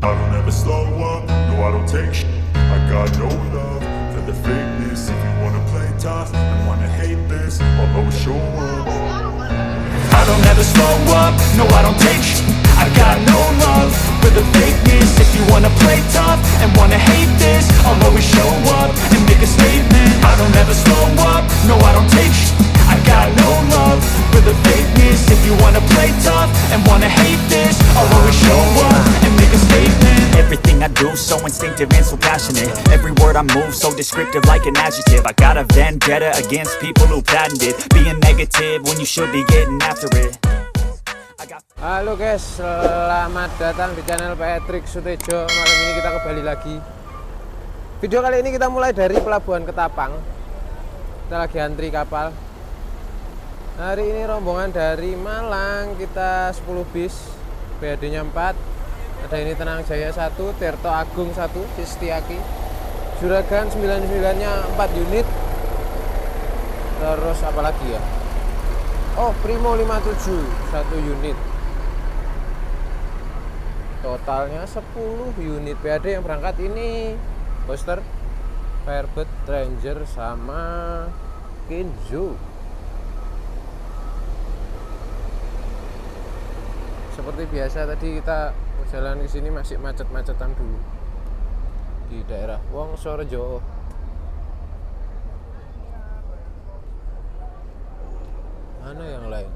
I don't ever slow up, no I don't take shit. I got no love for the fakeness. If you wanna play tough and wanna hate this, I'll always show up. I don't ever slow up, no I don't take shit. I got no love for the fakeness. If you wanna play tough and wanna hate this, I'll always show up and make a statement. I don't ever slow up, no I don't take shit. I got no love for the fakeness. If you wanna play tough and wanna hate this, I'll always show up and make a statement. Everything I do so instinctive and so passionate. Every word I move so descriptive like an adjective. I got a vendetta against people who patented being negative when you should be getting after it. Halo guys, selamat datang di channel Patrick Sutejo. Malam ini kita kembali lagi. Video kali ini kita mulai dari Pelabuhan Ketapang. Kita lagi antri kapal. Hari ini rombongan dari Malang, kita 10 bis, BAD nya 4. Ada ini Tenang Jaya 1, Tirto Agung 1, Sistiaki, Juragan 99 nya 4 unit. Terus apa lagi ya? Oh, Primo 57 1 unit. Totalnya 10 unit PAD yang berangkat ini Coaster, Firebird, Ranger sama Kenzo. Seperti biasa tadi kita jalan ke sini masih macet-macetan dulu di daerah Wongsorejo. Mana yang lain?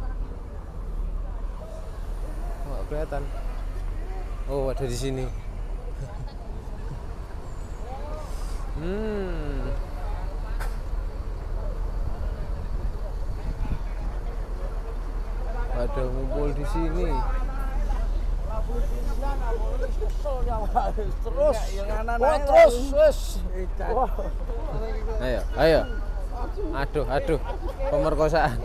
Oh, kelihatan. Oh, ada di sini. Ada ngumpul di sini. Terus, terus, ayo. Aduh, pemerkosaan.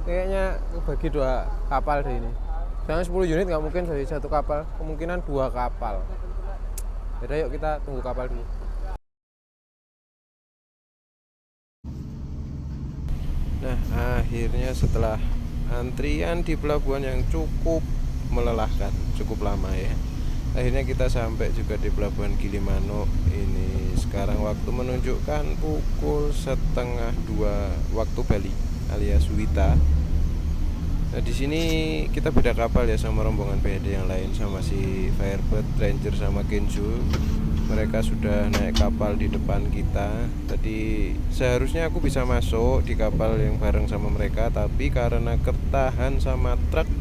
Kayaknya bagi 2 kapal deh ini. Jangan 10 unit nggak mungkin dari 1 kapal, kemungkinan 2 kapal. Yaudah yuk kita tunggu kapal dulu. Nah, akhirnya setelah antrian di pelabuhan yang cukup melelahkan, cukup lama ya, akhirnya kita sampai juga di Pelabuhan Gilimanuk. Ini sekarang waktu menunjukkan pukul 1:30 waktu Bali alias Wita. Nah, di sini kita beda kapal ya sama rombongan PAD yang lain, sama si Firebird, Ranger sama Kenzo. Mereka sudah naik kapal di depan kita. Tadi seharusnya aku bisa masuk di kapal yang bareng sama mereka, tapi karena ketahan sama truk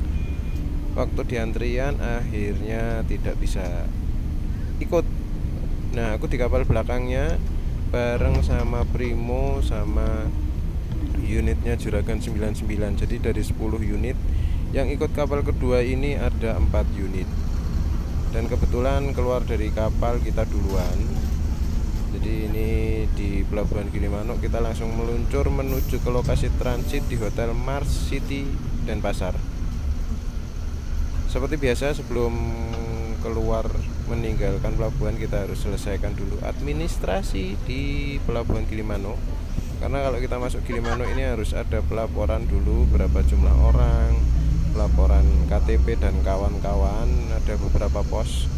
waktu di antrian akhirnya tidak bisa ikut. Nah, aku di kapal belakangnya bareng sama Primo sama unitnya Juragan 99. Jadi dari 10 unit yang ikut kapal kedua ini ada 4 unit. Dan kebetulan keluar dari kapal kita duluan. Jadi ini di Pelabuhan Gilimanuk kita langsung meluncur menuju ke lokasi transit di Hotel Mars City Denpasar. Seperti biasa sebelum keluar meninggalkan pelabuhan kita harus selesaikan dulu administrasi di Pelabuhan Gilimanuk. Karena kalau kita masuk Gilimanuk ini harus ada pelaporan dulu berapa jumlah orang, pelaporan KTP dan kawan-kawan. Ada beberapa pos,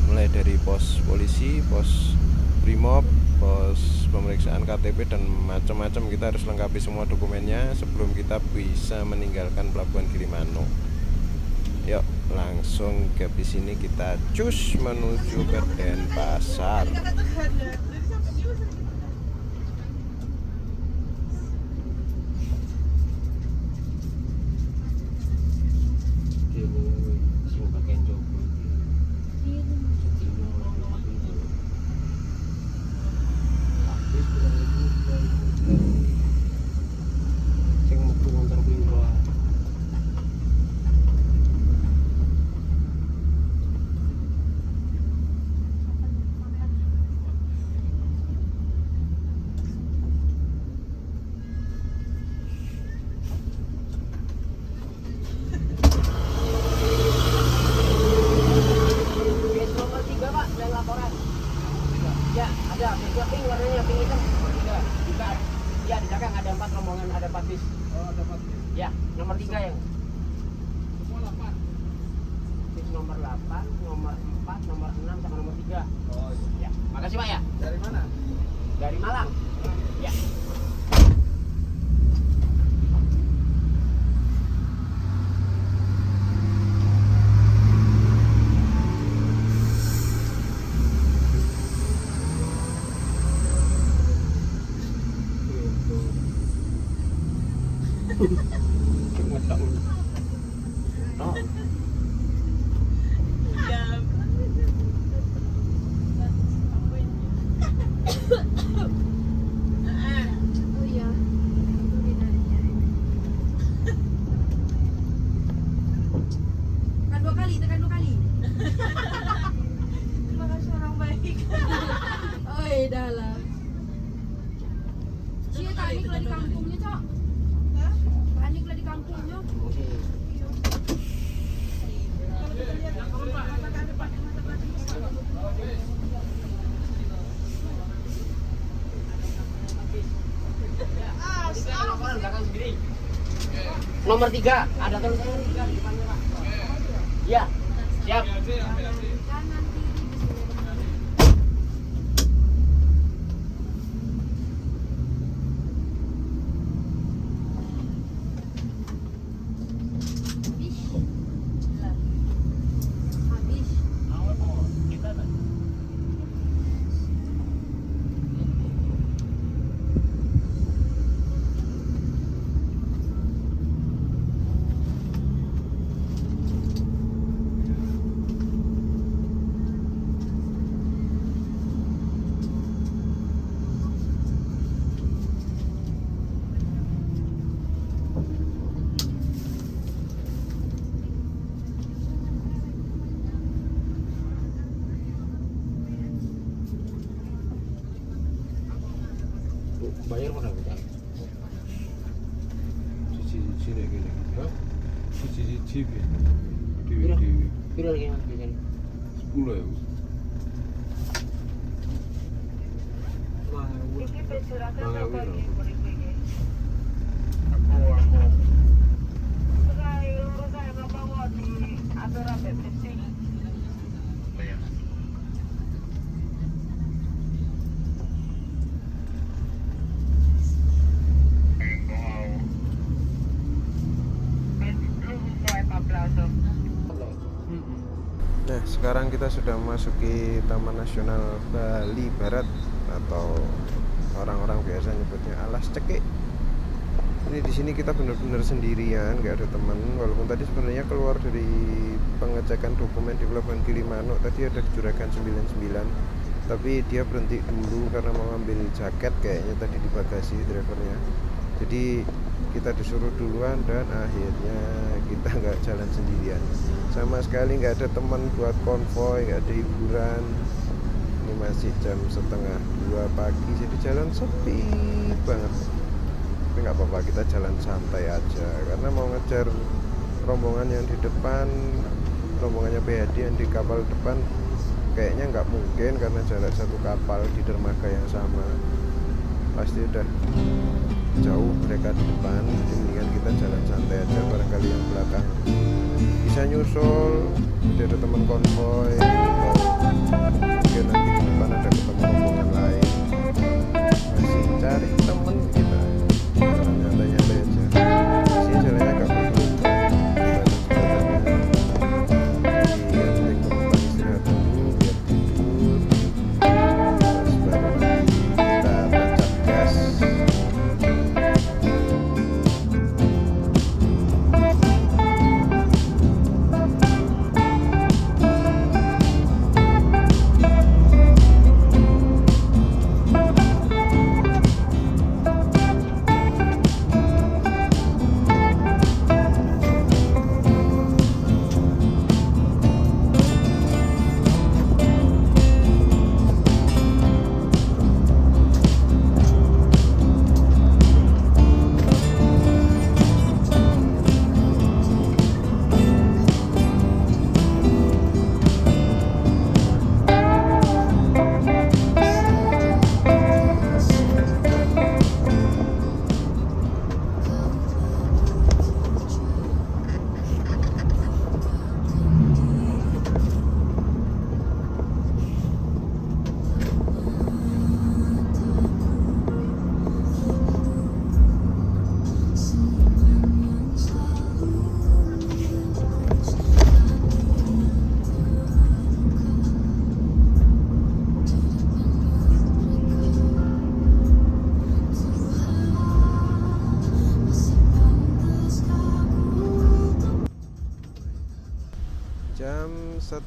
mulai dari pos polisi, pos Brimob, pos pemeriksaan KTP dan macam-macam. Kita harus lengkapi semua dokumennya sebelum kita bisa meninggalkan Pelabuhan Gilimanuk. Yuk langsung ke sini kita cus menuju ke Denpasar. Ya, ada. Bus pink warnanya pink hitam. Juga. Ya, di belakang ada 4 rombongan, ada 4 bis. Oh, ada 4 bis. Ya, nomor 3 yang. Semua 8. Bis nomor 8, nomor 4, nomor 6 sama nomor 3. Oh, iya. Ya. Makasih, Pak ya. Dari mana? Dari Malang. Ya. Oh. Oh iya. Tekan 2 kali, tekan 2 kali. Terima kasih orang baik. Oh iya dah lah. Cie panik lah di kampungnya, Cok. Hah? Panik lah di kampungnya. Nomor 3, ada tulisannya 3 di depannya, Pak. Iya. Siap. Kanan kiri di sini. Habis. Bayar mana kita? Cici-cici nek kene. Hah? Cici-cici piye? Piro? Dewi-dewi. Piro lagi Mas bikin? 10 ya. Nah, sekarang kita sudah memasuki Taman Nasional Bali Barat atau orang-orang biasa nyebutnya Alas Cekik. Ini di sini kita benar-benar sendirian, nggak ada teman. Walaupun tadi sebenarnya keluar dari pengecekan dokumen di Pelabuhan Gilimanuk tadi ada juragan 99, tapi dia berhenti dulu karena mau ngambil jaket kayaknya tadi di bagasi drivernya. Jadi kita disuruh duluan dan akhirnya kita nggak jalan sendirian. Sama sekali nggak ada teman buat konvoy, nggak ada hiburan. Ini masih jam 1:30 pagi, jadi jalan sepi banget. Tapi nggak apa-apa, kita jalan santai aja karena mau ngejar rombongan yang di depan, rombongannya PHD yang di kapal depan kayaknya nggak mungkin karena jarak satu kapal di dermaga yang sama. Pasti udah jauh mereka di depan, jadi mendingan kita jalan santai aja, barangkali yang belakang bisa nyusul, jadi ada teman konvoy atau mungkin nanti di depan ada ketemu rombongan lain, masih cari temen kita, jalan nyantai-nyantai aja. Sini jalannya agak bergelombang, jadi yang penting penumpang istirahat dulu biar tidur, terus baru nanti kita tancap gas.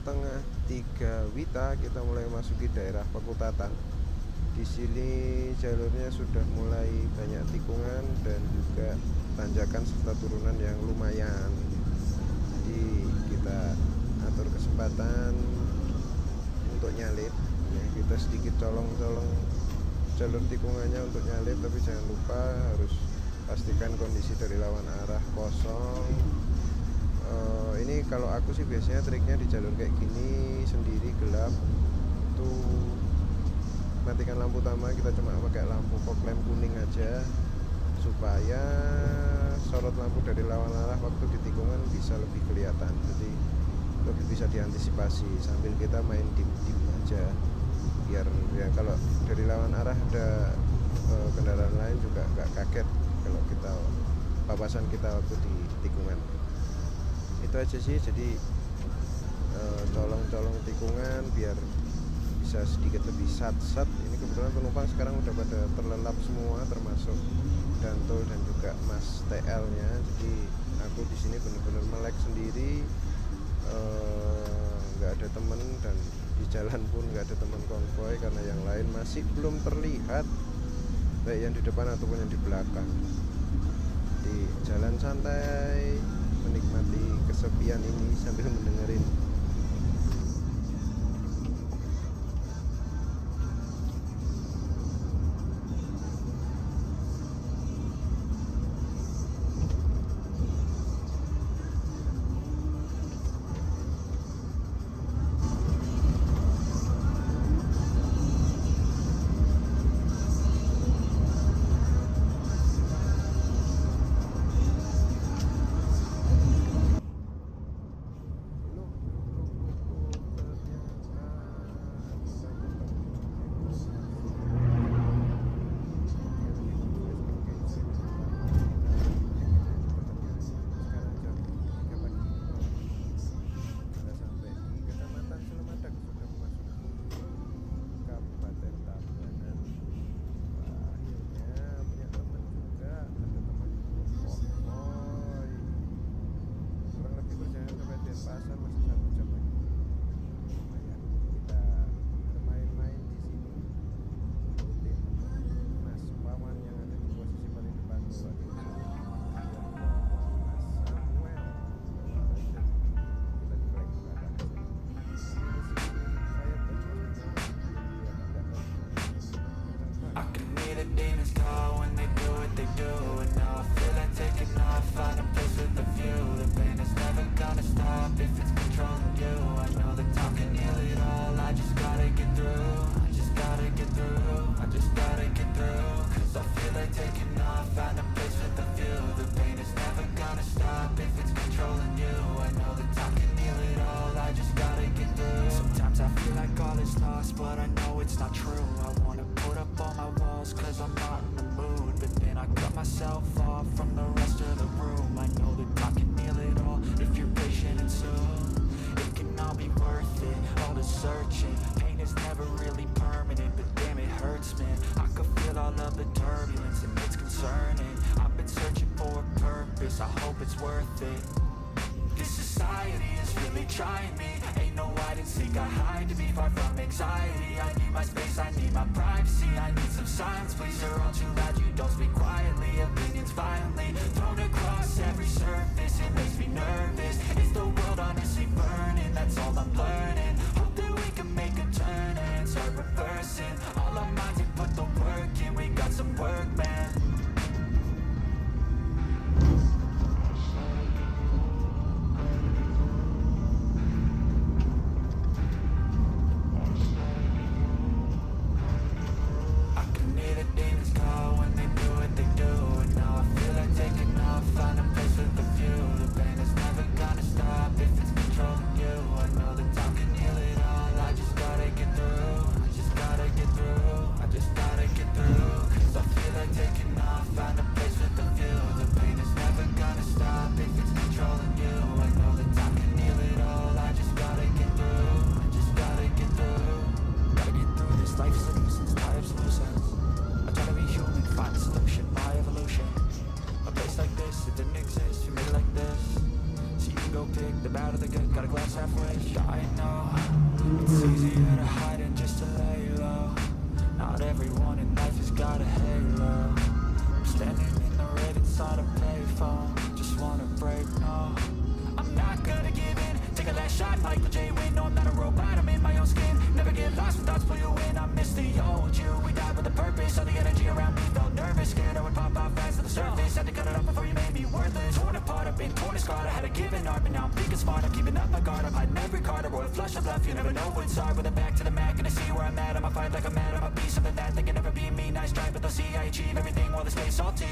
setengah 3 Wita kita mulai masuki daerah Pekutatan. Di sini jalurnya sudah mulai banyak tikungan dan juga tanjakan serta turunan yang lumayan. Jadi kita atur kesempatan untuk nyalip ya, kita sedikit colong-colong jalur tikungannya untuk nyalip, tapi jangan lupa harus pastikan kondisi dari lawan arah kosong. Ini kalau aku sih biasanya triknya di jalur kayak gini sendiri gelap tuh matikan lampu utama, kita cuma pakai lampu fog lamp kuning aja supaya sorot lampu dari lawan arah waktu di tikungan bisa lebih kelihatan, jadi lebih bisa diantisipasi sambil kita main dim-dim aja biar ya kalau dari lawan arah ada kendaraan lain juga nggak kaget kalau kita papasan kita waktu di tikungan. Itu aja sih, jadi colong-colong tikungan biar bisa sedikit lebih sat-sat. Ini kebetulan penumpang sekarang udah pada terlelap semua termasuk Dantul dan juga Mas TL nya, jadi aku di sini bener-bener melek sendiri, nggak ada temen dan di jalan pun nggak ada teman konvoy karena yang lain masih belum terlihat baik yang di depan ataupun yang di belakang. Di jalan santai menikmati kesepian ini sambil mendengerin go pick the bad or the good, got a glass halfway. I know it's easier to hide than just to lay low. Not everyone in life has got a halo. I'm standing in the red inside a payphone. Just wanna break, no, I'm not gonna give in. Take a last shot, Michael J. Win. No, I'm not a robot, I'm in my own skin. Never get lost when thoughts pull you in. I miss the old you. We died with a purpose. All the energy around me felt nervous. Scared I would pop out fast to the surface. Had to cut it off before you made me worthless. Torn apart, I've been torn and scarred. I had a given art, but now I'm thinking smart. I'm keeping up my guard. I'm hiding every card. A royal flush of bluff. You never know what's hard. With a back to the mat, gonna see where I'm at. I'ma fight like I'm mad. I'ma be something that they can never be me. Nice try, but they'll see I achieve everything while they stay salty.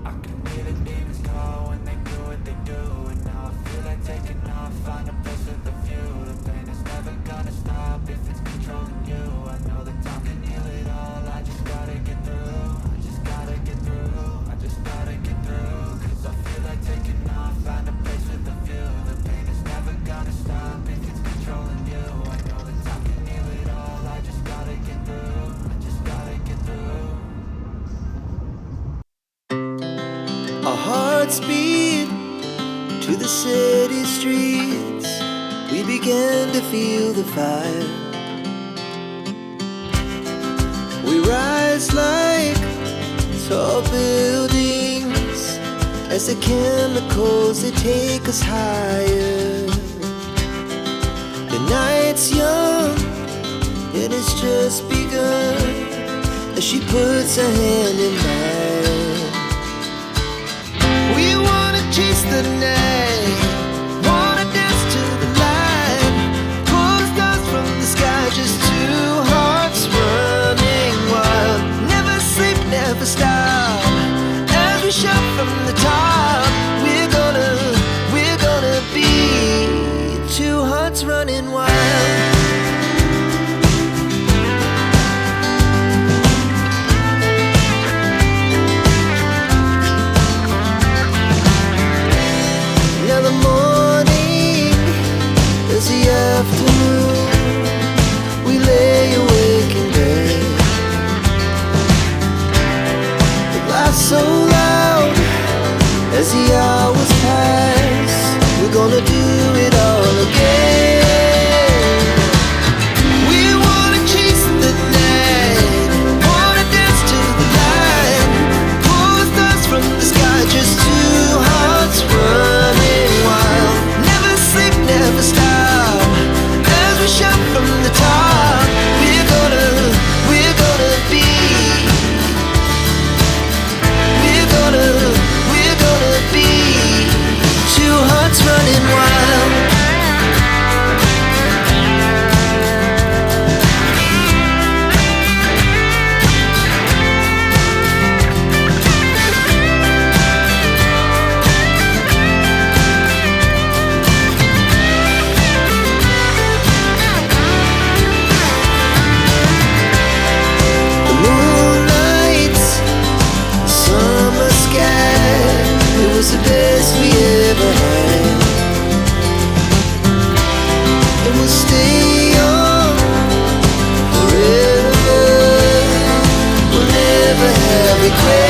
I can hear the demons call when they do what they do. And now I feel like taking off, find a place with a view. The pain is never gonna stop if it's controlling you. I know that time can heal it all. I just gotta get through. I just gotta get through. I just gotta get through. Cause I feel like taking off, find a place with a view. The pain is never gonna stop if it's controlling you. I know that time can heal it all. I just gotta get through. I just gotta get through. Our hearts beat to the city streets. We began to feel the fire. We rise like tall buildings as the chemicals, they take us higher. The night's young and it's just begun as she puts her hand in mine. We wanna chase the night, wanna dance to the light, pull the stars from the sky, just two hearts running wild. Never sleep, never stop, as we shout from the top. We're gonna be two hearts running wild. Now the morning is the afternoon. We lay awake in bed. The laughs so loud as the hours pass. We're gonna do it all again. We wanna chase the night, wanna dance to the light, pull the stars from the sky, just two hearts running wild. Never sleep, never stop, as we shout from the top. We're gonna be. We're gonna be two hearts running wild. The moonlight, summer sky, it was the best we ever had. And we'll stay on forever. We'll never have regrets.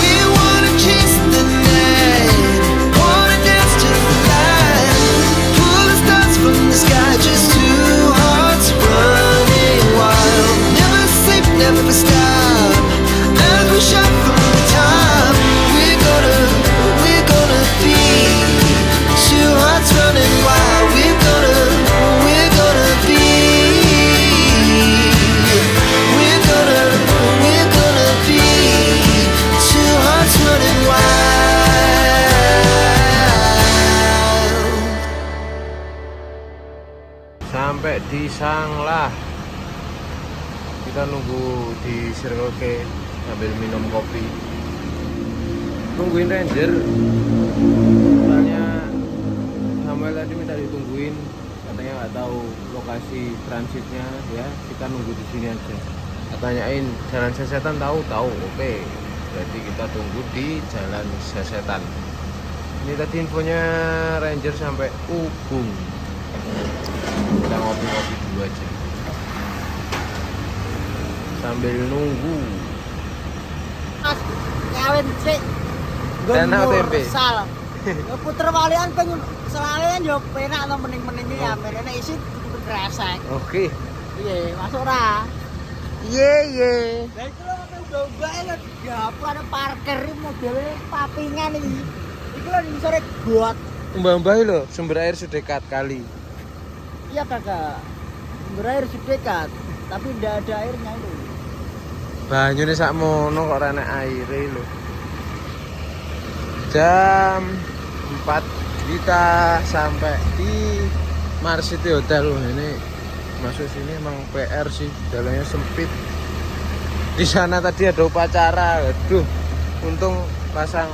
We wanna chase the night, wanna dance to the light, pull the stars from the sky, just two hearts running wild. Never sleep, never stop, as we shout from the top. We're gonna be two hearts running wild. We're gonna be. We're gonna be two hearts running wild. Sampai di Sanglah. Kita nunggu di Circle K sambil minum kopi. Tungguin Ranger. Soalnya Samuel tadi minta ditungguin, katanya nggak tahu lokasi transitnya ya. Kita nunggu di sini aja. Tanyain Jalan Sesetan, tahu. Oke. Berarti kita tunggu di Jalan Sesetan. Ini tadi infonya Ranger sampai Ubung. Kita ngopi-ngopi dulu aja sambil nunggu Mas, kawin sik. Danau tempe. Sal. Ya puter walian pengen selain yo penak to mending-mending iki ya merene isi kresek. oke. Iya, masuk ora? Ye. Lah itu lho domba lho diapur parkir mobilnya papingan iki. Iku lho ning sore got. Mbah-mbah lho sumber air sedekat kali. Iya kakak. Berair sedekat, tapi ndak ada airnya itu. Banyune sakmono kok ora enek aire lho. Jam 4 kita sampai di Mars City Hotel. Ini masuk sini emang PR sih, jalannya sempit. Di sana tadi ada upacara, aduh, untung pasang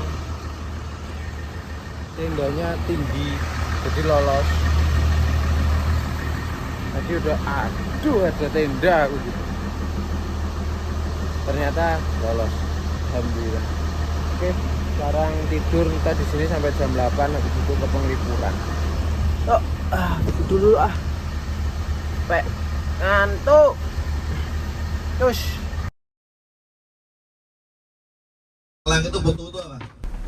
tendanya tinggi, jadi lolos. Tadi udah, aduh, ada tenda aku gitu. Ternyata lolos, alhamdulillah. Oke, sekarang tidur kita di sini sampai jam 8, habis itu ke Penglipuran. Yuk, tidur dulu ah. Sampai ngantuk. Terus. Itu butuh itu apa?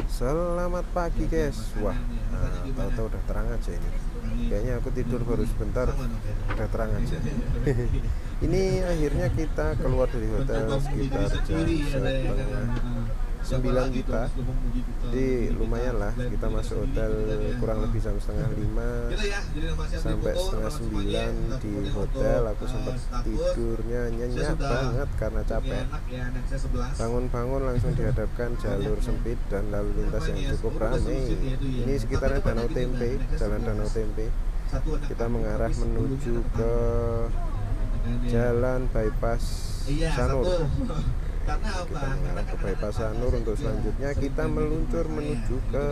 Selamat pagi guys. Wah, tahu-tahu udah terang aja ini. Kayaknya aku tidur baru sebentar udah terang aja. Ini akhirnya kita keluar dari hotel sekitar jam 9 kita. Jadi lumayan lah, kita masuk hotel kurang lebih jam setengah 5 sampai setengah 9 di hotel. Aku sempat tidurnya nyenyak banget karena capek. Bangun-bangun langsung dihadapkan jalur sempit dan lalu lintas yang cukup ramai. Ini sekitarnya Danau Tempe, Jalan Danau Tempe. Kita mengarah menuju ke Jalan Bypass Sanur. Kita mengarah ke Bypass Sanur. Untuk selanjutnya kita meluncur menuju ke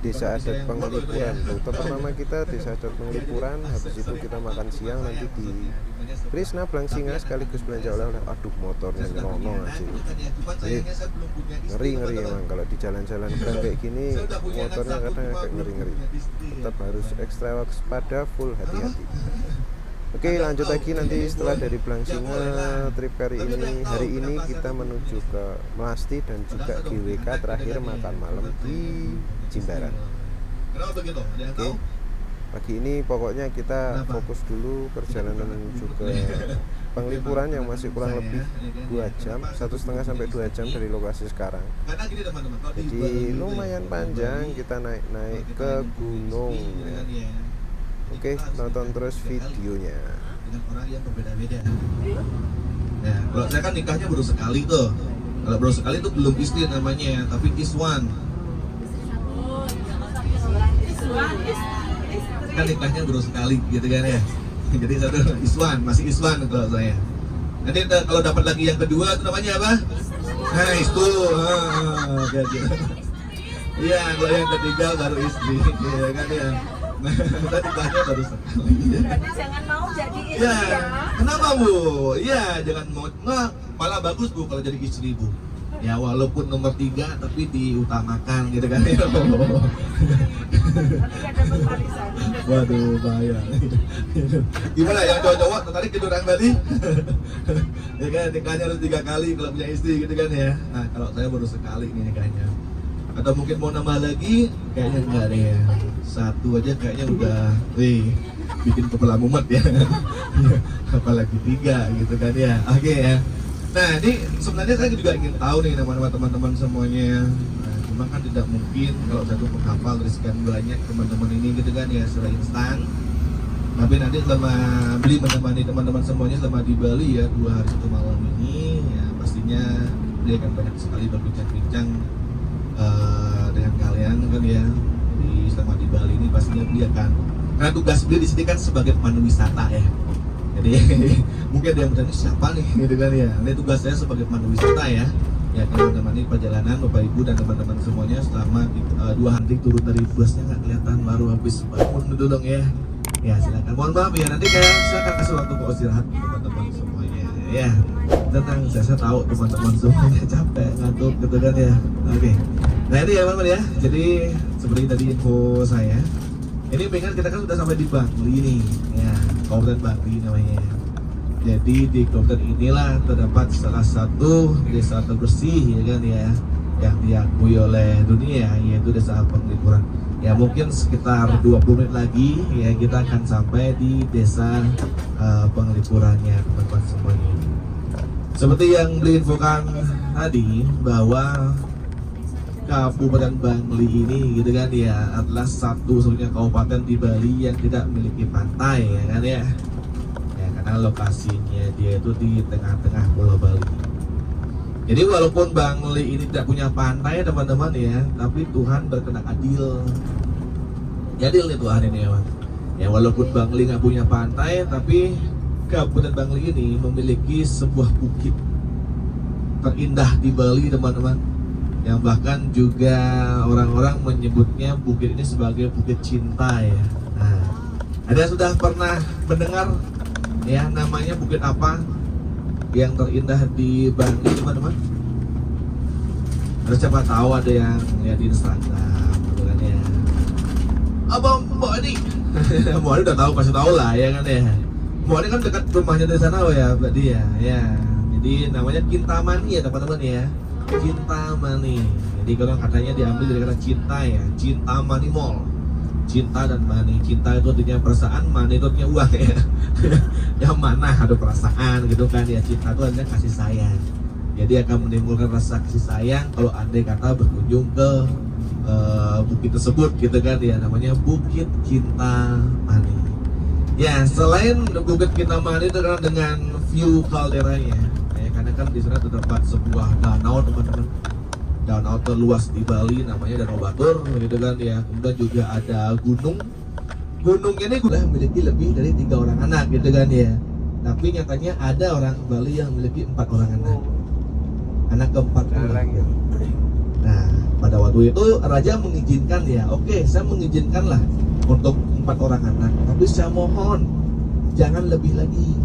Desa Adat Penglipuran. Rute pertama kita Desa Adat Penglipuran. Habis itu kita makan siang nanti di Krishna Blangsinga sekaligus belanja oleh-oleh. Aduh, motornya nyeronong aja. Jadi ngeri emang kalau di jalan-jalan gang kayak gini, motornya kadang agak ngeri. Tetap harus ekstra waspada, full hati-hati. Oke, lanjut lagi nanti setelah dari Blangsinga. Trip hari ini kita menuju ke Melasti dan juga GWK, terakhir makan malam di Jimbaran. Oke, pagi ini pokoknya kita fokus dulu perjalanan menuju ke Penglipuran yang masih kurang lebih 2 jam, 1,5 sampai 2 jam dari lokasi sekarang. Jadi lumayan panjang, kita naik ke gunung ya. Oke, nonton terus videonya. Dengan orang yang berbeda-beda. Ya, kalau saya kan nikahnya baru sekali tuh. Kalau baru sekali itu belum istri namanya, tapi iswan. Kan nikahnya baru sekali gitu kan ya. Jadi satu iswan, masih iswan kalau saya. Nanti kalau dapat lagi yang kedua itu namanya apa? Nah, itu. Gitu. Iya, kalau yang ketiga baru istri, ya kan ya. Nah, tadi nikahnya baru sekali. Berarti jangan mau jadi istri Ya, ya. kenapa Bu? Iya, jangan mau. Nah, malah bagus Bu kalau jadi istri Bu. Ya walaupun nomor 3 tapi diutamakan gitu kan ya. Nanti ada pembalasan. Waduh, bahaya. Gimana yang cowok-cowok tertarik gitu orang tadi? Ya kan nikahnya harus 3 kali kalau punya istri gitu kan ya. Nah, kalau saya baru sekali nih nikahnya. Atau mungkin mau nambah lagi? Kayaknya enggak deh ya. 1 aja kayaknya udah bikin kepala mumet ya. Apalagi 3 gitu kan ya. Oke ya. Nah, ini sebenarnya saya juga ingin tahu nih nama-nama teman-teman semuanya. Nah, cuma kan tidak mungkin kalau saya tuh menghafal dari sekian banyak teman-teman ini gitu kan ya secara instan. Tapi nanti selama beli menemani teman-teman semuanya selama di Bali ya 2 hari 1 malam ini ya pastinya dia akan banyak sekali berbincang-bincang dengan kalian kan ya. Di selama di Bali ini pastinya dia akan, karena tugas beliau di sini kan sebagai pemandu wisata ya. Jadi mungkin ada yang bertanya siapa nih gitu kan ya. Ini tugas saya sebagai pemandu wisata ya. Ya akan menemani perjalanan Bapak Ibu dan teman-teman semuanya selama 2 hari turun dari busnya nggak kelihatan, baru habis bangun dulu dong ya. Ya silakan. Mohon maaf ya, nanti saya akan kasih waktu untuk istirahat teman-teman semuanya ya. Tenang, saya tahu teman-teman semuanya capek ngantuk gitu kan ya. Oke. Nah ini ya teman-teman ya. Jadi seperti tadi info saya. Ini pengen kita kan sudah sampai di Bangli nih, ya, Kabupaten Bangli namanya. Jadi di kabupaten inilah terdapat salah satu desa terbersih, ya kan ya, yang diakui oleh dunia, yaitu Desa Penglipuran. Ya mungkin sekitar 20 menit lagi ya kita akan sampai di Desa Penglipurannya, teman-teman semuanya. Seperti yang diinfokan tadi bahwa Kabupaten Bangli ini gitu kan ya adalah satu-satunya kabupaten di Bali yang tidak memiliki pantai, ya kan ya. Ya karena lokasinya dia itu di tengah-tengah Pulau Bali. Jadi walaupun Bangli ini tidak punya pantai teman-teman ya, tapi Tuhan berkehendak adil. Adil nih Tuhan ini ya. Ya walaupun Bangli nggak punya pantai, tapi Kabupaten Bangli ini memiliki sebuah bukit terindah di Bali teman-teman. Yang bahkan juga orang-orang menyebutnya bukit ini sebagai bukit cinta ya. Nah, ada yang sudah pernah mendengar ya namanya bukit apa yang terindah di Bangli teman-teman? Ada siapa tahu ada yang ya di Instagram gitu kan ya. Abang Mbak Adi, Mbak Adi udah tahu pasti tahu lah ya kan ya. Mbak Adi kan dekat rumahnya dari sana loh ya berarti ya. Ya, jadi namanya Kintamani ya teman-teman ya. Kintamani. Jadi kalau katanya diambil dari kata cinta ya, Kintamani Mall. Cinta dan mani. Cinta itu artinya perasaan, mani itu artinya uang ya. Yang mana ada perasaan gitu kan ya. Cinta itu artinya kasih sayang. Jadi akan menimbulkan rasa kasih sayang kalau andai kata berkunjung ke bukit tersebut gitu kan ya, namanya Bukit Kintamani. Ya, selain Bukit Kintamani itu kan dengan view kalderanya. Karena kan di sana terdapat sebuah danau teman-teman, danau terluas di Bali namanya Danau Batur gitu kan ya. Kemudian juga ada gunung ini sudah memiliki lebih dari 3 orang anak gitu kan ya. Tapi nyatanya ada orang Bali yang memiliki 4 orang anak keempat orang. Nah pada waktu itu raja mengizinkan ya, oke, saya mengizinkan lah untuk 4 orang anak, tapi saya mohon jangan lebih lagi,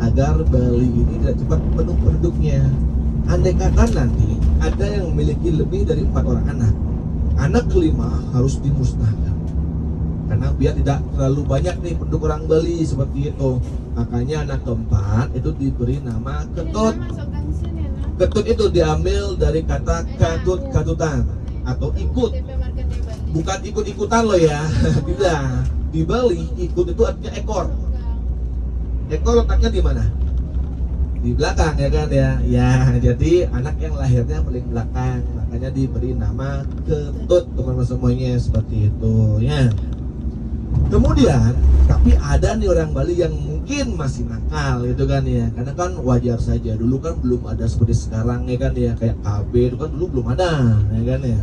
agar Bali ini tidak cepat penuh penduduknya. Andai kata nanti ada yang memiliki lebih dari 4 orang anak kelima harus dimusnahkan. Karena biar tidak terlalu banyak nih penduduk orang Bali seperti itu. Makanya anak keempat itu diberi nama Ketut. Ketut itu diambil dari kata katut-katutan atau ikut. Bukan ikut-ikutan loh ya. Tidak. Di Bali ikut itu artinya ekor. Ekor letaknya di mana? Di belakang ya kan ya. Ya, jadi anak yang lahirnya paling belakang, makanya diberi nama Ketut teman-teman semuanya seperti itu ya. Kemudian, tapi ada nih orang Bali yang mungkin masih nakal gitu kan ya. Karena kan wajar saja, dulu kan belum ada seperti sekarang ya kan ya, kayak KB itu kan dulu belum ada ya kan ya.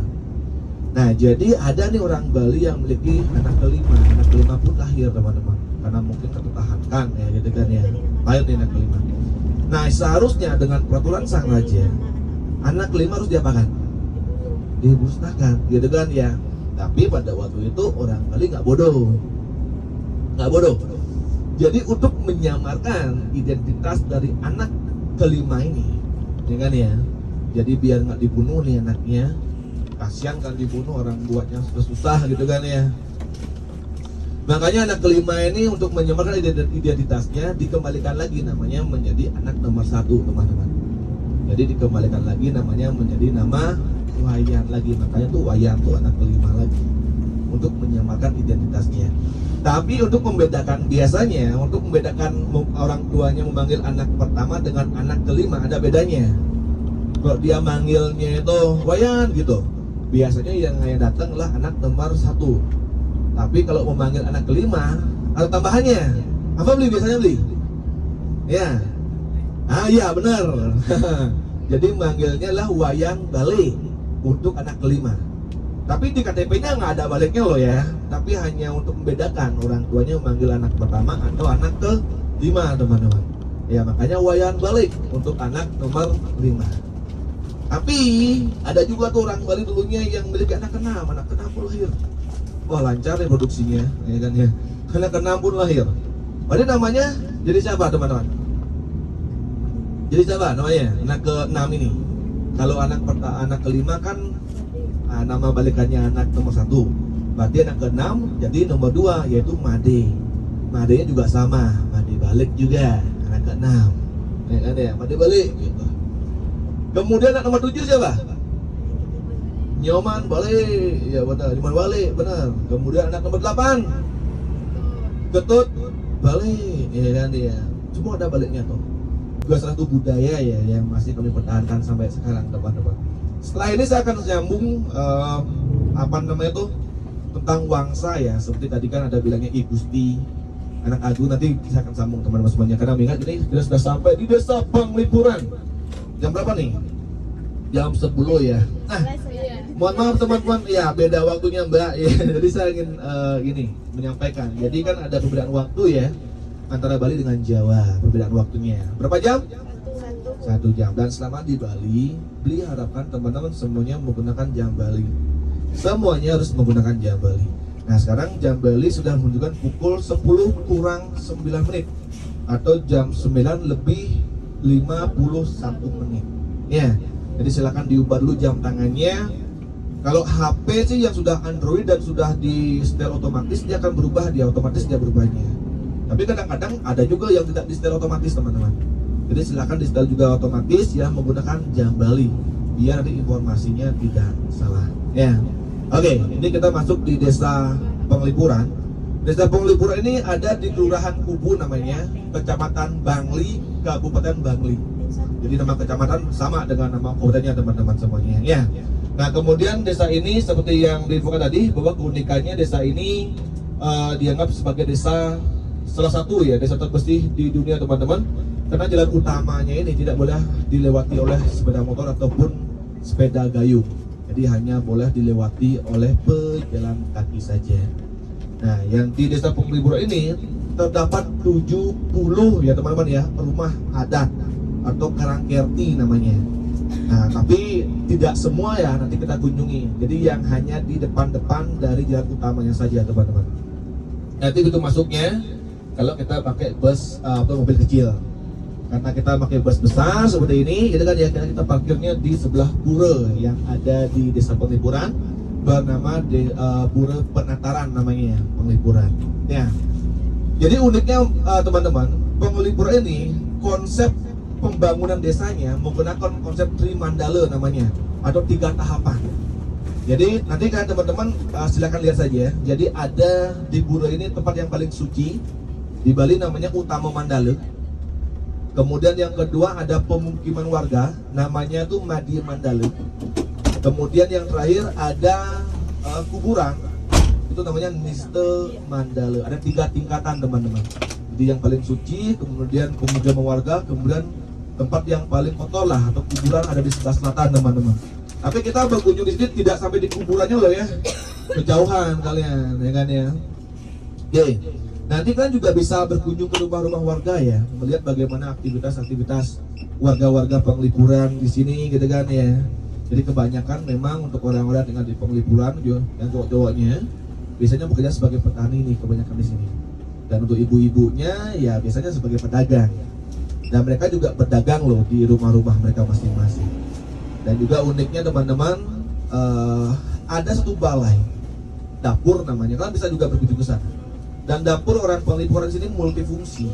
Nah, jadi ada nih orang Bali yang memiliki anak kelima pun lahir teman-teman. Karena mungkin tertahankan ya gitu kan ya, lahir di anak kelima. Nah seharusnya dengan peraturan sang raja, anak kelima harus diapakan? Dimusnahkan gitu kan ya. Tapi pada waktu itu orang Bali nggak bodoh. Jadi untuk menyamarkan identitas dari anak kelima ini, ya kan ya. Jadi biar nggak dibunuh nih anaknya, kasihan kan dibunuh, orang buatnya susah gitu kan ya. Makanya anak kelima ini untuk menyamarkan identitasnya dikembalikan lagi namanya menjadi anak nomor 1 teman-teman. Jadi dikembalikan lagi namanya menjadi nama Wayan lagi. Makanya tuh Wayan tuh anak kelima lagi untuk menyamarkan identitasnya. Tapi untuk membedakan, biasanya untuk membedakan orang tuanya memanggil anak pertama dengan anak kelima ada bedanya. Kalau dia manggilnya itu Wayan gitu, biasanya yang datanglah anak nomor 1. Tapi kalau memanggil anak kelima ada tambahannya. Apa beli biasanya beli? Ya. Iya benar. Jadi manggilnya lah Wayang Bale untuk anak kelima. Tapi di KTP-nya nggak ada baliknya loh ya. Tapi hanya untuk membedakan orang tuanya memanggil anak pertama atau anak kelima teman-teman. Ya makanya Wayang Bale untuk anak nomor 5. Tapi ada juga tuh orang Bali dulunya yang memiliki anak ke-6 pun lahir. Wah lancar ya produksinya, ya kan ya. Anak ke-6 pun lahir. Padahal namanya jadi siapa teman-teman? Jadi siapa namanya? Anak ke-6 ini. Kalau anak kelima kan nama balikannya anak nomor 1. Berarti anak ke-6 jadi nomor 2 yaitu Made. Madenya juga sama, Made balik juga anak ke-6. Ya kan ya, Made balik gitu. Kemudian anak nomor 7 siapa? Nyoman balik, ya benar, Nyoman balik, benar. Kemudian anak nomor 8 Ketut balik, ya kan ya. Semua ada baliknya tuh. Juga salah satu budaya ya yang masih kami pertahankan sampai sekarang teman-teman. Setelah ini saya akan nyambung apa namanya tuh tentang wangsa ya. Seperti tadi kan ada bilangnya I Gusti, anak Agung, nanti saya akan sambung teman-teman semuanya. Karena mengingat ini kita sudah sampai di Desa Penglipuran. Jam berapa nih? Jam 10 ya. Nah, mohon maaf teman-teman, ya beda waktunya Mbak. Ya, jadi saya ingin gini menyampaikan. Jadi kan ada perbedaan waktu ya antara Bali dengan Jawa, perbedaan waktunya. Berapa jam? 1 jam. Dan selama di Bali, beli harapkan teman-teman semuanya menggunakan jam Bali. Semuanya harus menggunakan jam Bali. Nah sekarang jam Bali sudah menunjukkan pukul 10 kurang 9 menit atau jam 9 lebih 51 menit. Ya, jadi silakan diubah dulu jam tangannya. Kalau HP sih yang sudah Android dan sudah di setel otomatis, dia akan berubah, dia otomatis dia berubahnya. Tapi kadang-kadang ada juga yang tidak di setel otomatis teman-teman. Jadi silakan di setel juga otomatis ya menggunakan jam Bali biar nanti informasinya tidak salah. Ya, oke, ini kita masuk di Desa Penglipuran. Desa Penglipuran ini ada di Kelurahan Kubu namanya, Kecamatan Bangli, Kabupaten Bangli. Jadi nama kecamatan sama dengan nama kabupatennya teman-teman semuanya. Ya. Nah kemudian desa ini seperti yang diinfokan tadi bahwa keunikannya desa ini dianggap sebagai desa salah satu ya desa terbersih di dunia teman-teman. Karena jalan utamanya ini tidak boleh dilewati oleh sepeda motor ataupun sepeda gayung. Jadi hanya boleh dilewati oleh pejalan kaki saja. Nah, yang di Desa Penglipuran ini terdapat 70 ya teman-teman ya rumah adat atau karangkerti namanya. Nah, tapi tidak semua ya nanti kita kunjungi. Jadi yang hanya di depan-depan dari jalan utamanya saja teman-teman. Nanti itu masuknya kalau kita pakai bus atau mobil kecil. Karena kita pakai bus besar seperti ini, gitu kan ya, kita parkirnya di sebelah pura yang ada di Desa Penglipuran bernama Pura Penataran namanya, Penglipuran. Ya. Jadi uniknya teman-teman, Penglipuran ini konsep pembangunan desanya menggunakan konsep Trimandala namanya atau 3 tahapan. Jadi nanti kan teman-teman silakan lihat saja. Jadi ada di pura ini tempat yang paling suci di Bali namanya Utama Mandala. Kemudian yang kedua ada pemukiman warga namanya tuh Madi Mandala. Kemudian yang terakhir ada kuburan itu namanya Niste Mandala. Ada 3 tingkatan teman-teman. Jadi yang paling suci, kemudian pemukiman warga, kemudian tempat yang paling kotor lah atau kuburan ada di sebelah selatan teman-teman. Tapi kita berkunjung di sini tidak sampai di kuburannya loh ya, kejauhan kalian ya kan ya. Oke. Nanti kan juga bisa berkunjung ke rumah-rumah warga ya, melihat bagaimana aktivitas-aktivitas warga-warga Penglipuran di sini gitu kan ya. Jadi kebanyakan memang untuk orang-orang tinggal di Penglipuran yang cowok-cowoknya biasanya bekerja sebagai petani nih kebanyakan di sini. Dan untuk ibu-ibunya ya biasanya sebagai pedagang. Dan mereka juga berdagang loh di rumah-rumah mereka masing-masing. Dan juga uniknya teman-teman ada satu balai dapur namanya, kalian bisa juga berkunjung ke sana. Dan dapur orang Penglipuran sini multifungsi.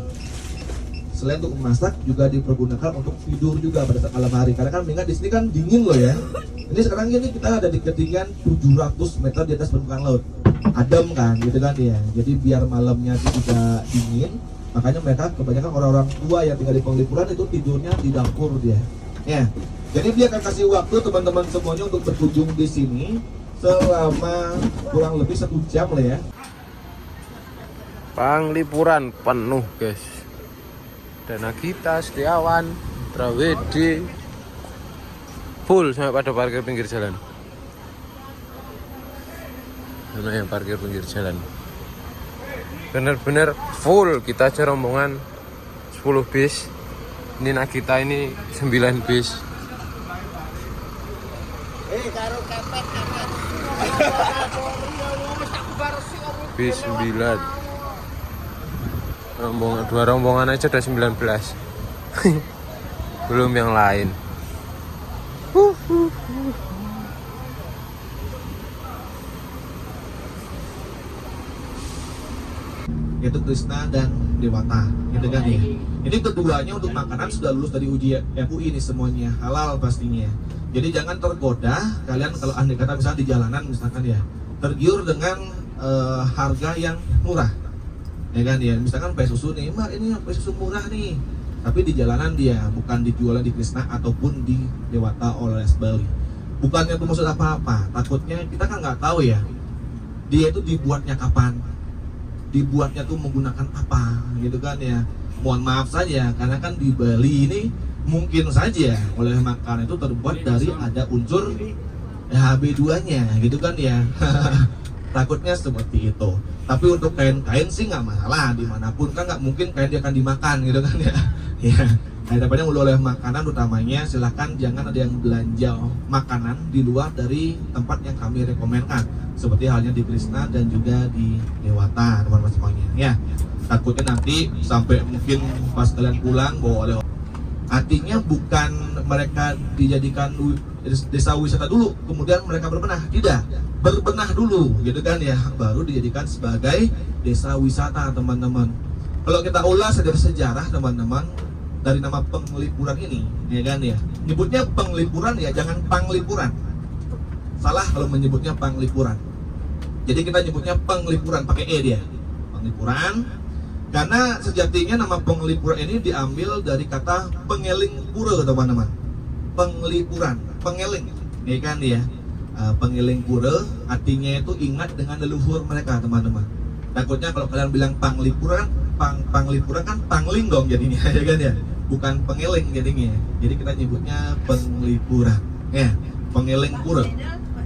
Selain untuk memasak juga dipergunakan untuk tidur juga pada saat malam hari. Karena kan mengingat di sini kan dingin loh ya. Ini sekarang ini kita ada di ketinggian 700 meter di atas permukaan laut. Adem kan gitu kan ya. Jadi biar malamnya tidak dingin, makanya mereka kebanyakan orang-orang tua yang tinggal di Penglipuran itu tidurnya di dapur dia. Ya. Jadi dia akan kasih waktu teman-teman semuanya untuk berkunjung di sini selama kurang lebih 1 jam lah ya. Penglipuran penuh guys. Dana kita Setiawan, Trawedi full sampai pada parkir pinggir jalan. Mana yang parkir pinggir jalan? Bener-bener full. Kita aja rombongan 10 bis. Ini Nagita ini 9 bis. Bis 9. Dua rombongan aja udah 19. Belum yang lain. yaitu Krishna dan Dewata, gitu kan ya. Ini keduanya untuk makanan sudah lulus dari uji MUI ini semuanya, halal pastinya. Jadi jangan tergoda kalian kalau andai kata misalnya di jalanan misalkan ya, tergiur dengan harga yang murah, ya kan ya. Misalkan pakai susu nih, Mbak ini pakai susu murah nih, tapi di jalanan dia bukan dijual di Krishna ataupun di Dewata oleh Bali. Bukannya itu maksud apa-apa, takutnya kita kan nggak tahu ya, dia itu dibuatnya kapan, dibuatnya tuh menggunakan apa, gitu kan ya. Mohon maaf saja, karena kan di Bali ini mungkin saja oleh makanan itu terbuat dari ada unsur HB2-nya, gitu kan ya. Takutnya seperti itu. Tapi untuk kain-kain sih nggak masalah, dimanapun kan nggak mungkin kain dia akan dimakan, gitu kan ya. Ya, daripada oleh makanan utamanya silahkan jangan ada yang belanja makanan di luar dari tempat yang kami rekomendkan, seperti halnya di Krishna dan juga di Dewata, teman-teman semuanya. Ya, takutnya nanti sampai mungkin pas kalian pulang bawa oleh. Artinya bukan mereka dijadikan desa wisata dulu, kemudian mereka berbenah, tidak, berbenah dulu, gitu kan ya, baru dijadikan sebagai desa wisata, teman-teman. Kalau kita ulas dari sejarah, teman-teman, dari nama penglipuran ini, ya kan ya, nyebutnya penglipuran ya, jangan panglipuran. Salah kalau menyebutnya panglipuran. Jadi kita nyebutnya penglipuran pakai e dia, penglipuran. Karena sejatinya nama penglipuran ini diambil dari kata pengeling pura, teman-teman. Penglipuran, pengeling, ya kan ya. Pengeling pura artinya itu ingat dengan leluhur mereka, teman-teman. Takutnya kalau kalian bilang panglipuran, panglipuran kan panglinggong jadinya, ya kan ya. Bukan pengeling jadinya. Jadi kita nyebutnya penglipuran, ya, pengeling pura.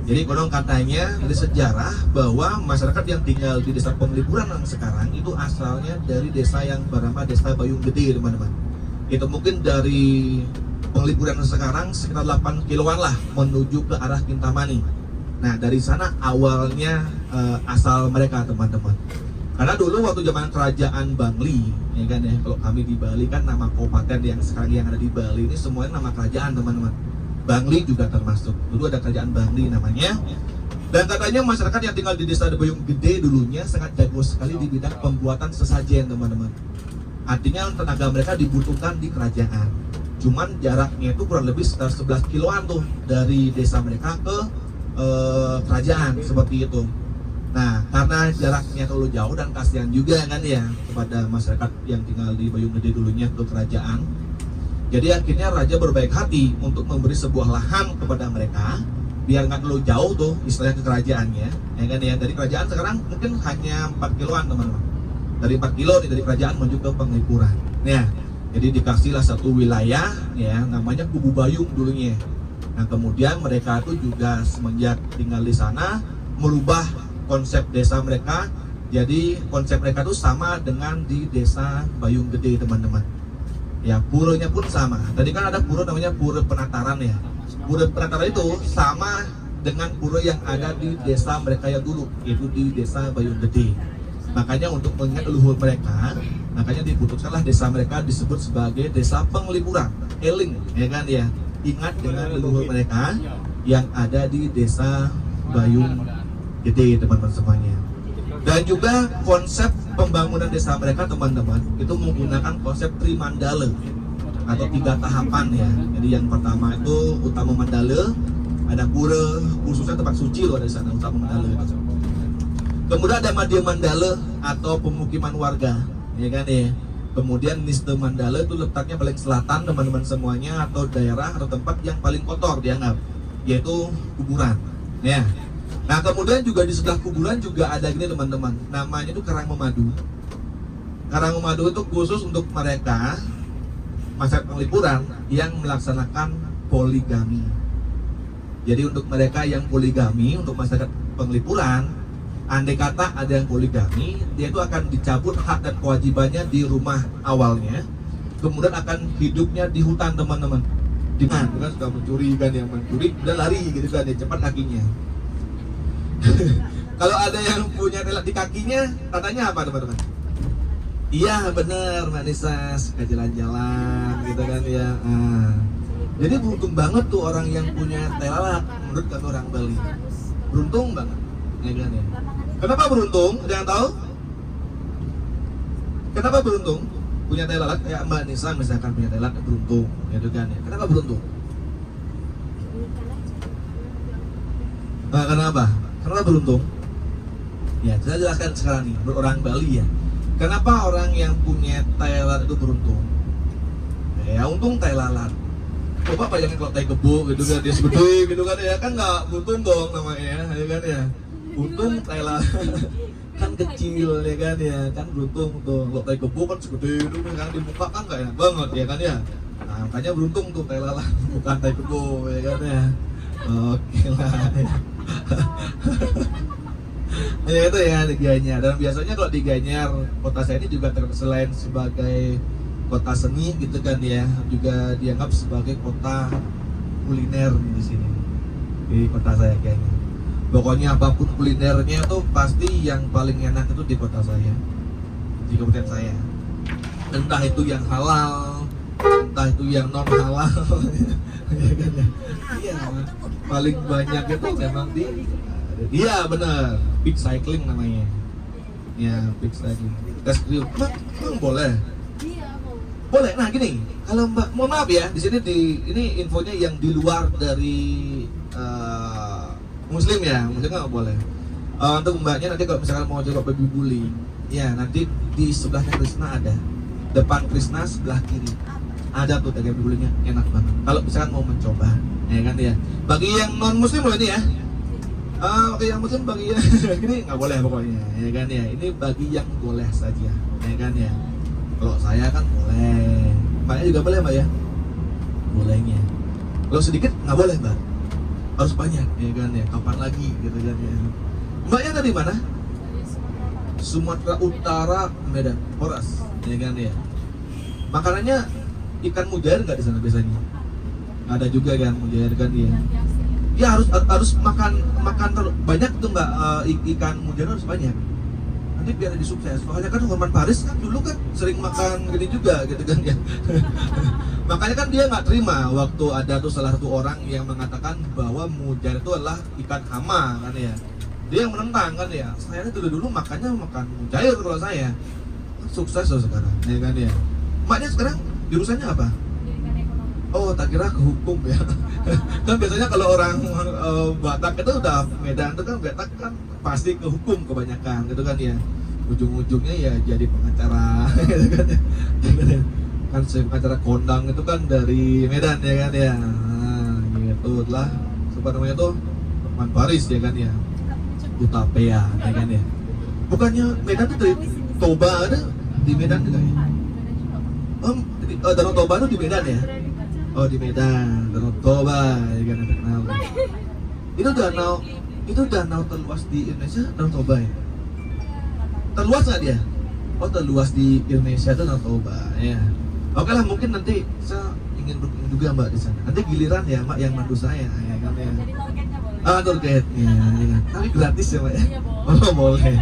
Jadi konon katanya dari sejarah bahwa masyarakat yang tinggal di desa Penglipuran yang sekarang itu asalnya dari desa yang bernama Desa Bayung Gede, teman-teman. Itu mungkin dari Penglipuran sekarang sekitar 8 kiloan lah menuju ke arah Kintamani. Nah dari sana awalnya asal mereka, teman-teman. Karena dulu waktu zaman kerajaan Bangli, ya kan ya, kalau kami di Bali kan nama kabupaten yang sekarang yang ada di Bali ini semuanya nama kerajaan, teman-teman. Bangli juga termasuk. Dulu ada kerajaan Bangli namanya. Dan katanya masyarakat yang tinggal di desa Bayung Gede dulunya sangat jago sekali di bidang pembuatan sesajen, teman-teman. Artinya tenaga mereka dibutuhkan di kerajaan. Cuman jaraknya itu kurang lebih sekitar 11 kiloan tuh dari desa mereka ke kerajaan, seperti itu. Nah, karena jaraknya terlalu jauh dan kasihan juga kan ya kepada masyarakat yang tinggal di Bayung Gede dulunya ke kerajaan. Jadi akhirnya raja berbaik hati untuk memberi sebuah lahan kepada mereka biar nggak terlalu jauh tuh istilahnya ke kerajaannya, ya kan ya. Dari kerajaan sekarang mungkin hanya 4 kiloan, teman-teman. Dari 4 kilo nih dari kerajaan menuju ke Penglipuran. Ya, jadi dikasihlah satu wilayah ya namanya Kubu Bayung dulunya. Nah kemudian mereka tuh juga semenjak tinggal di sana merubah konsep desa mereka. Jadi konsep mereka tuh sama dengan di desa Bayung Gede, teman-teman. Ya, puranya pun sama. Tadi kan ada pura namanya Pura Penataran ya. Pura Penataran itu sama dengan pura yang ada di desa mereka yang dulu, yaitu di desa Bayung Gede. Makanya untuk mengingat leluhur mereka, makanya diputuskanlah desa mereka disebut sebagai desa Penglipuran, eling, ya kan ya. Ingat dengan leluhur mereka yang ada di desa Bayung Gede, teman-teman semuanya. Dan juga konsep pembangunan desa mereka, teman-teman, itu menggunakan konsep Trimandala atau 3 tahapan ya. Jadi yang pertama itu Utama Mandala, ada pura khususnya tempat suci loh ada di sana, Utama Mandala. Kemudian ada Madya Mandala atau pemukiman warga, ya kan ya. Kemudian Nista Mandala itu letaknya paling selatan, teman-teman semuanya, atau daerah atau tempat yang paling kotor dianggap, yaitu kuburan, ya. Nah kemudian juga di sebelah kuburan juga ada gini, teman-teman, namanya itu Karang Memadu. Karang Memadu itu khusus untuk mereka masyarakat Penglipuran yang melaksanakan poligami. Jadi untuk mereka yang poligami, untuk masyarakat Penglipuran, andai kata ada yang poligami, dia itu akan dicabut hak dan kewajibannya di rumah awalnya, kemudian akan hidupnya di hutan, teman-teman. Di mana kan sudah mencuri kan, yang mencuri udah lari gitu kan, dia cepat kakinya. Kalau ada yang punya telat di kakinya, tandanya apa, teman-teman? Iya bener, Mbak Nisa, suka jalan-jalan gitu kan ya. Jadi beruntung banget tuh orang yang punya telat menurut kami orang Bali. Beruntung banget, ya kan ya. Kenapa beruntung? Ada yang tahu? Kenapa beruntung? Punya tai lalat kayak Mbak Nisa misalkan punya tai lalat beruntung, gitu kan ya. Kenapa beruntung? Nah, kenapa? Kenapa beruntung? Ya, saya jelaskan sekarang nih, menurut orang Bali ya. Kenapa orang yang punya tai lalat itu beruntung? Ya, untung tai lalat. Coba bayangin kalau tai kebo gitu kan, dia segede gitu kan ya, kan nggak beruntung dong namanya ya kan ya. Untung tai lalat kan kecil ya kan ya, kan beruntung tuh. Kalau tai kebo kan segede itu kan di muka kan nggak enak banget ya kan ya. Nah, makanya beruntung tuh tai lalat, bukan tai kebo ya kan ya. Oke lah. Ya itu ya di Gianyar. Dan biasanya kalau di Gianyar, kota saya ini juga selain sebagai kota seni gitu kan ya, juga dianggap sebagai kota kuliner di sini di kota saya kayaknya. Pokoknya apapun kulinernya tuh pasti yang paling enak itu di kota saya, di kabupaten saya. Entah itu yang halal, entah itu yang non halal. Iya, paling banyak itu memang di, iya benar, Big Cycling namanya. Ya, Big Cycling. Tes kriuk, emang boleh? Boleh. Nah gini, kalau Mbak, mohon maaf ya, di sini ini infonya yang di luar dari Muslim ya, Muslim nggak boleh. Untuk Mbaknya nanti kalau misalkan mau coba baby bullying, ya nanti di sebelahnya Krishna ada, depan Krishna sebelah kiri ada tuh baby bullyingnya, enak banget. Kalau misalkan mau mencoba, ya kan ya. Bagi yang non Muslim loh ini ya. Bagi yang Muslim, bagi yang ini nggak boleh pokoknya, ya kan ya. Ini bagi yang boleh saja, ya kan ya. Kalau saya kan boleh, Mbaknya juga boleh Mbak ya? Bolehnya. Kalau sedikit nggak boleh Mbak, harus banyak ya kan ya, kapan lagi gitu kan ya. Mbaknya dari mana? Sumatera Utara, Medan, Horas, ya kan ya. Makanannya ikan mujair nggak di sana biasanya? Ada juga kan mujair kan ya. Ya harus makan banyak tuh Mbak, ikan mujair harus banyak. Nanti biar jadi sukses. Soalnya kan Hotman Paris kan dulu kan sering makan gini juga gitu kan ya. Makanya kan dia nggak terima waktu ada tuh salah satu orang yang mengatakan bahwa mujair itu adalah ikan hama kan ya. Dia yang menentang kan ya. Saya dulu makannya makan mujair kalau saya. Sukses loh sekarang, ya kan ya. Maknya sekarang jurusannya apa? Oh, tak kira ke hukum ya. Kan biasanya kalau orang Batak itu udah Medan itu kan Batak kan pasti ke hukum kebanyakan gitu kan ya. Ujung-ujungnya ya jadi pengacara gitu kan ya. Kan pengacara kondang itu kan dari Medan ya kan ya. Nah, gitu lah. Siapa namanya tuh? Hotman Paris ya kan ya. Utapea ya kan ya. Bukannya Medan tuh dari Toba ada di Medan juga ya? Danau Toba itu di Medan ya? Oh di Medan, Danau Toba ya kan terkenal. Itu danau terluas di Indonesia, Danau Toba ya? Terluas nggak dia? Oh terluas di Indonesia itu Danau Toba ya. Oke lah, mungkin nanti saya ingin berkunjung juga Mbak di sana. Nanti giliran ya Mbak yang mandu saya ya kan ya. Tour guide-nya ya. Tapi gratis ya Mbak ya? Oh boleh.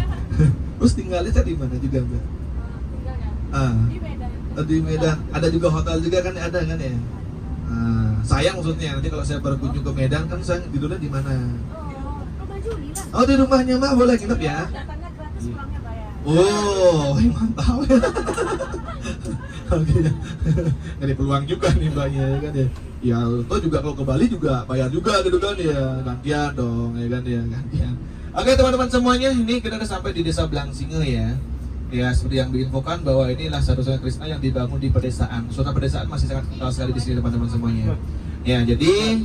Terus tinggalnya saya di mana juga Mbak? Di Medan. Ada juga hotel juga kan ada kan ya? Sayang maksudnya nanti kalau saya berkunjung ke Medan kan saya tidurnya di mana? Rumah Juli lah. Oh di rumahnya Mbak, boleh nginep ya? Datangnya gratis, pulangnya bayar. Oh, mantap ya. Oke ya. Jadi peluang juga nih Mbaknya ya kan ya. Ya toh juga kalau ke Bali juga bayar juga gitu kan ya. Gantian dong ya kan ya, gantian. Oke teman-teman semuanya, ini kita udah sampai di Desa Blangsinge ya. Ya seperti yang diinfokan bahwa inilah satu-satunya Krishna yang dibangun di pedesaan. Suasana pedesaan masih sangat kental sekali di sini teman-teman semuanya. Ya jadi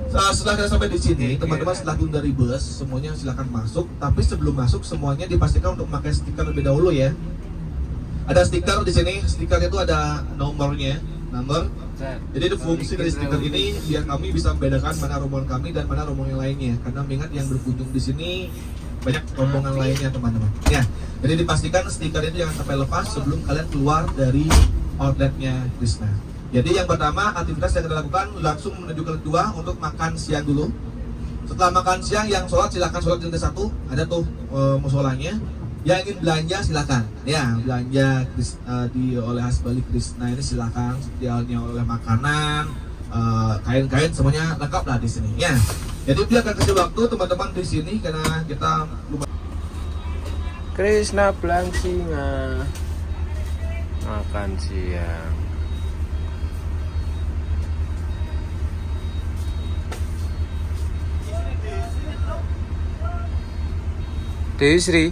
setelah kita sampai di sini, teman-teman setelah turun dari bus semuanya silahkan masuk. Tapi sebelum masuk semuanya dipastikan untuk memakai stiker lebih dahulu ya. Ada stiker di sini, stiker itu ada nomornya, nomor. Jadi itu fungsi dari stiker ini biar kami bisa membedakan mana rombongan kami dan mana rombongan lainnya. Karena mengingat yang berkunjung di sini banyak rombongan lainnya teman-teman. Ya, jadi dipastikan stiker itu jangan sampai lepas sebelum kalian keluar dari outletnya Krishna. Jadi yang pertama aktivitas yang kita lakukan langsung menuju ke kedua untuk makan siang dulu. Setelah makan siang yang sholat silakan sholat di lantai 1, ada tuh musolanya. Yang ingin belanja silakan. Ya belanja di oleh Hasbali Krishna ini silakan. Seperti halnya oleh makanan, kain-kain semuanya lengkap lah di sini. Ya. Jadi biarkan kasih waktu teman-teman di sini karena kita lumayan. Krishna Blangsinga. Makan siang. Dewi Sri.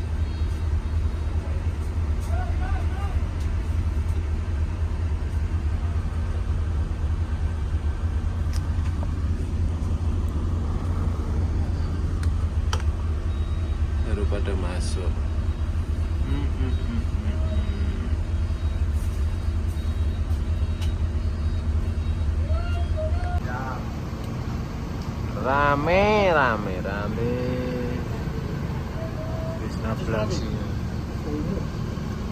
Baru pada masuk. Rame. Krishna Blangsi.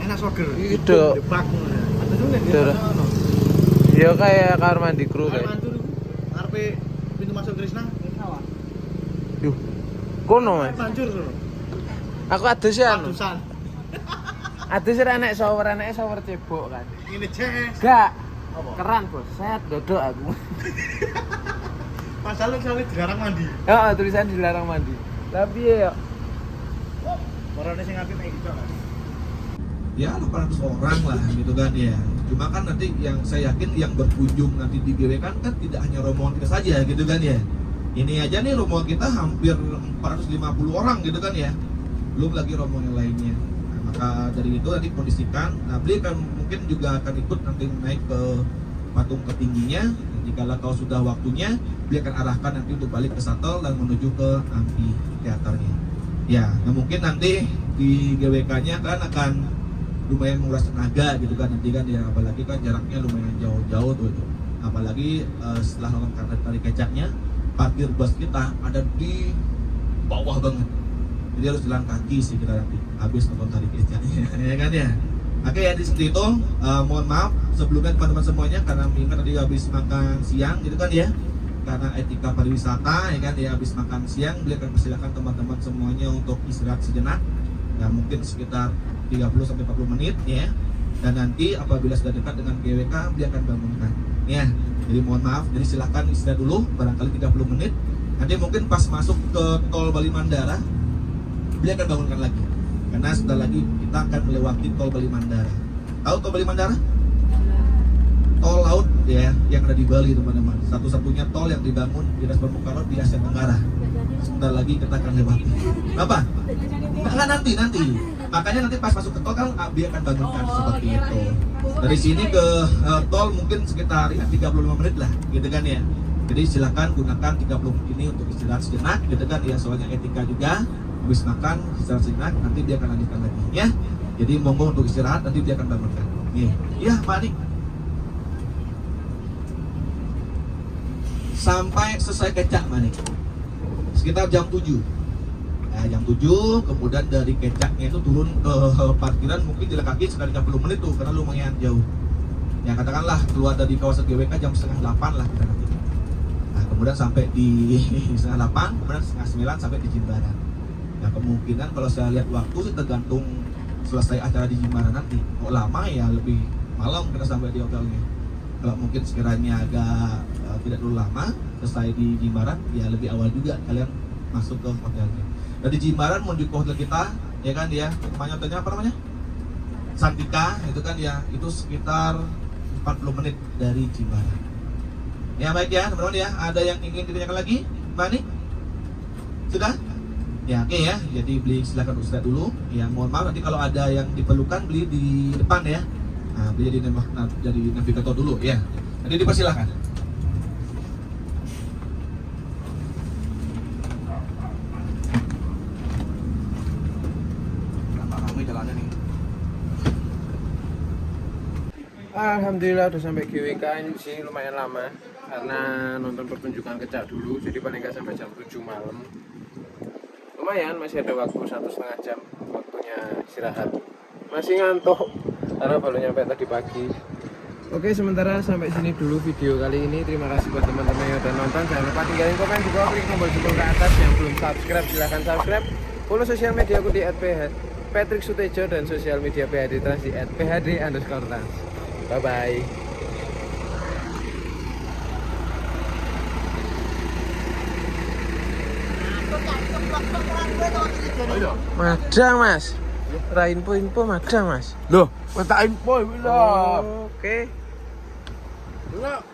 Enak soger. Itu. Debak. Ya kayak kamar mandi kru kayak. Ngarepe pintu masuk Krishna. Duh. Kono Mas. Hancur lho. Aku adus ya anu. Adusan. Adus ora enek shower cebok kan. Ini Cs. Enggak. Keran bos. Set dodok aku. Masalah soalnya dilarang mandi. Ya tulisan dilarang mandi. Tapi ya Orangnya sing apik kayak gitu kan. Ya 800 orang lah gitu kan ya. Cuma kan nanti yang saya yakin yang berkunjung nanti di GWK kan tidak hanya rombongan kita saja gitu kan ya. Ini aja nih rombongan kita hampir 450 orang gitu kan ya. Belum lagi rombongan yang lainnya. Nah, maka dari itu nanti kondisikan. Nah, beliau kan mungkin juga akan ikut nanti naik ke patung ketingginya. Jika kalau sudah waktunya, beliau akan arahkan nanti untuk balik ke shuttle dan menuju ke amphitheaternya. Ya, nah mungkin nanti di GWK-nya kan akan lumayan menguras tenaga gitu kan nanti kan ya, apalagi kan jaraknya lumayan jauh-jauh tuh itu. Apalagi setelah nonton tari kecaknya, parkir bus kita ada di bawah banget. Jadi harus jalan kaki sih kita nanti habis nonton tari kecaknya, ya kan ya. Oke ya, di seperti itu. Mohon maaf sebelumnya teman-teman semuanya karena mengingat tadi habis makan siang gitu kan ya. Karena etika pariwisata ya kan ya, habis makan siang beliau akan persilakan teman-teman semuanya untuk istirahat sejenak. Ya mungkin sekitar 30-40 menit ya. Dan nanti apabila sudah dekat dengan GWK beliau akan bangunkan. Ya. Jadi mohon maaf, jadi silakan istirahat dulu barangkali 30 menit. Nanti mungkin pas masuk ke tol Bali Mandara beliau akan bangunkan lagi. Karena sebentar lagi kita akan melewati tol Bali Mandara. Tahu tol Bali Mandara? Tol laut ya yang ada di Bali teman-teman. Satu-satunya tol yang dibangun di atas permukaan laut di Asia Tenggara. Sebentar lagi kita akan lewati. Kenapa? Enggak nanti. Makanya nanti pas masuk ke tol kan dia akan bangunkan seperti itu. Dari sini ke tol mungkin sekitar 35 menit lah, gitu kan ya. Jadi silakan gunakan 30 menit ini untuk istirahat sejenak, gitu kan ya. Soalnya etika juga. Habis makan istirahat sejenak, nanti dia akan lanjutkan lagi, ya. Jadi monggo untuk istirahat, nanti dia akan bangunkan. Iya, Pak Adik. Sampai selesai kecak Manik sekitar jam 7. Nah, jam 7 kemudian dari kecaknya itu turun ke parkiran mungkin jalan kaki sekitar 30 menit tuh karena lumayan jauh. Ya katakanlah keluar dari kawasan GWK jam setengah 8 lah kita nanti. Nah kemudian sampai di setengah 8, kemudian setengah 9 sampai di Jimbaran. Nah kemungkinan kalau saya lihat waktu sih tergantung selesai acara di Jimbaran nanti. Kalau lama ya lebih malam kita sampai di hotelnya. Kalau mungkin sekiranya agak tidak terlalu lama selesai di Jimbaran ya lebih awal juga kalian masuk ke hotelnya. Dan di Jimbaran menuju ke hotel kita ya kan ya, namanya hotelnya apa namanya? Santika itu kan ya, itu sekitar 40 menit dari Jimbaran. Ya baik ya teman-teman ya, ada yang ingin ditanyakan lagi? Mani? Sudah? Ya oke ya, jadi beli silakan ustaz dulu. Ya mohon maaf nanti kalau ada yang diperlukan beli di depan ya. Nah, beli jadi navigator dulu ya. Nanti dipersilakan. Berapa ramai jalannya nih? Alhamdulillah udah sampai GWK. Ini di sini lumayan lama karena nonton pertunjukan kecak dulu, jadi paling nggak sampai jam 7 malam. Lumayan, masih ada waktu 1,5 jam waktunya istirahat. Masih ngantuk karena baru nyampe tadi pagi. Oke, sementara sampai sini dulu video kali ini. Terima kasih buat teman-teman yang udah nonton. Jangan lupa tinggalin komen di bawah, klik tombol jempol ke atas. Yang belum subscribe silahkan subscribe. Follow sosial media aku di @patrick_sutejo dan sosial media PHD Trans di @phd_trans. Bye bye. Madang mas, info madang mas. Loh, Petain boy, bila. Oke. Bila.